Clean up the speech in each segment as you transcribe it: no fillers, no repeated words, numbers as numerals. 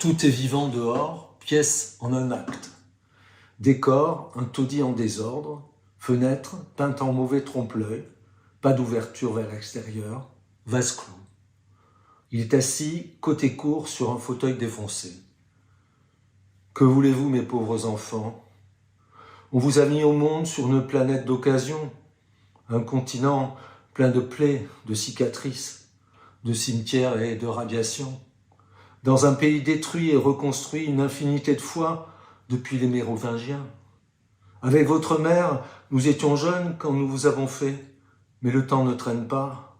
Tout est vivant dehors, pièce en un acte. Décor, un taudis en désordre, fenêtre peinte en mauvais trompe-l'œil, pas d'ouverture vers l'extérieur, vase clos. Il est assis, côté court, sur un fauteuil défoncé. Que voulez-vous, mes pauvres enfants? On vous a mis au monde sur une planète d'occasion, un continent plein de plaies, de cicatrices, de cimetières et de radiations. Dans un pays détruit et reconstruit une infinité de fois depuis les Mérovingiens. Avec votre mère, nous étions jeunes quand nous vous avons fait, mais le temps ne traîne pas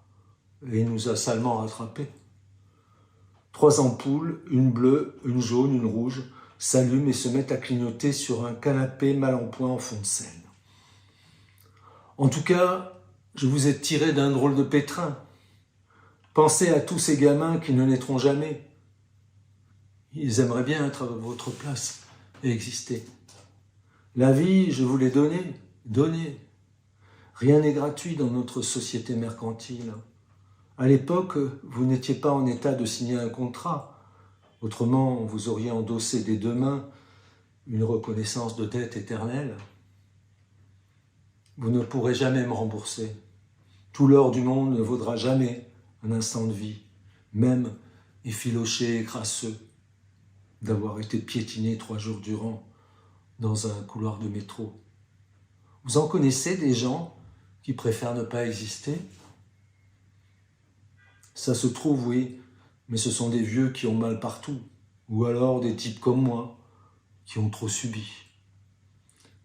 et il nous a salement rattrapés. 3 ampoules, une bleue, une jaune, une rouge, s'allument et se mettent à clignoter sur un canapé mal en point en fond de scène. En tout cas, je vous ai tiré d'un drôle de pétrin. Pensez à tous ces gamins qui ne naîtront jamais. Ils aimeraient bien être à votre place et exister. La vie, je vous l'ai donnée. Rien n'est gratuit dans notre société mercantile. À l'époque, vous n'étiez pas en état de signer un contrat. Autrement, vous auriez endossé des 2 mains une reconnaissance de dette éternelle. Vous ne pourrez jamais me rembourser. Tout l'or du monde ne vaudra jamais un instant de vie, même effiloché et crasseux, d'avoir été piétiné 3 jours durant dans un couloir de métro. Vous en connaissez des gens qui préfèrent ne pas exister? Ça se trouve, oui, mais ce sont des vieux qui ont mal partout, ou alors des types comme moi, qui ont trop subi.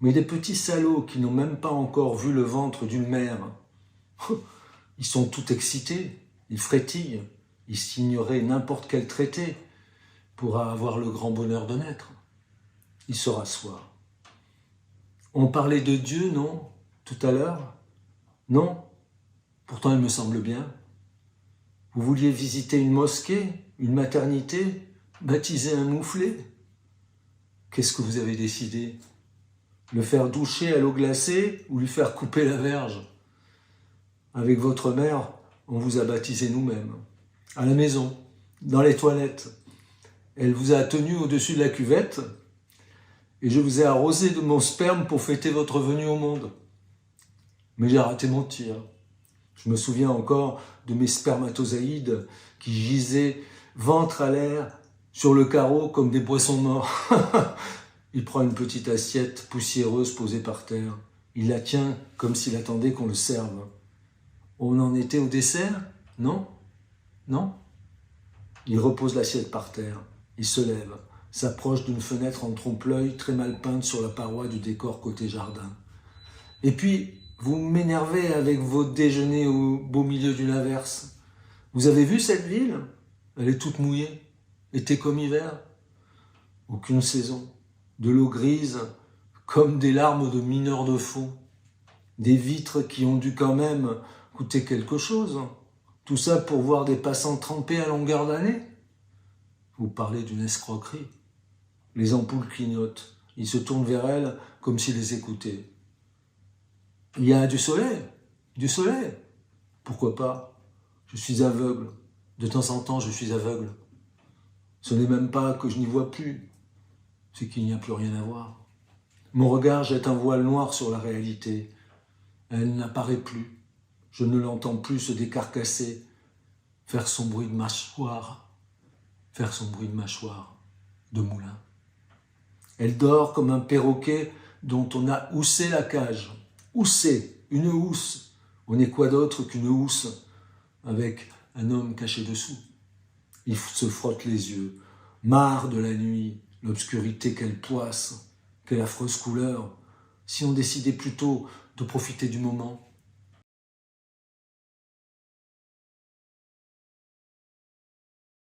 Mais des petits salauds qui n'ont même pas encore vu le ventre d'une mère, ils sont tout excités, ils frétillent, ils signeraient n'importe quel traité pour avoir le grand bonheur de naître. Ils se rassoient. On parlait de Dieu, non, tout à l'heure? Non, pourtant il me semble bien. Vous vouliez visiter une mosquée, une maternité, baptiser un mouflé? Qu'est-ce que vous avez décidé? Le faire doucher à l'eau glacée ou lui faire couper la verge? Avec votre mère, on vous a baptisé nous-mêmes. À la maison, dans les toilettes. Elle vous a tenu au-dessus de la cuvette et je vous ai arrosé de mon sperme pour fêter votre venue au monde. Mais j'ai raté mon tir. Je me souviens encore de mes spermatozoïdes qui gisaient ventre à l'air sur le carreau comme des poissons morts. Il prend une petite assiette poussiéreuse posée par terre. Il la tient comme s'il attendait qu'on le serve. On en était au dessert? Non? Non? Il repose l'assiette par terre. Il se lève, s'approche d'une fenêtre en trompe-l'œil très mal peinte sur la paroi du décor côté jardin. Et puis, vous m'énervez avec vos déjeuners au beau milieu d'une averse. Vous avez vu cette ville? Elle est toute mouillée, été comme hiver. Aucune saison, de l'eau grise, comme des larmes de mineurs de fond. Des vitres qui ont dû quand même coûter quelque chose. Tout ça pour voir des passants trempés à longueur d'année? Vous parlez d'une escroquerie. Les ampoules clignotent. Ils se tournent vers elle comme s'ils les écoutaient. Il y a du soleil. Du soleil. Pourquoi pas? Je suis aveugle. De temps en temps, je suis aveugle. Ce n'est même pas que je n'y vois plus. C'est qu'il n'y a plus rien à voir. Mon regard jette un voile noir sur la réalité. Elle n'apparaît plus. Je ne l'entends plus se décarcasser, faire son bruit de mâchoire, de moulin. Elle dort comme un perroquet dont on a houssé la cage. Houssé, une housse. On n'est quoi d'autre qu'une housse avec un homme caché dessous. Il se frotte les yeux, marre de la nuit, l'obscurité qu'elle poisse, quelle affreuse couleur. Si on décidait plutôt de profiter du moment,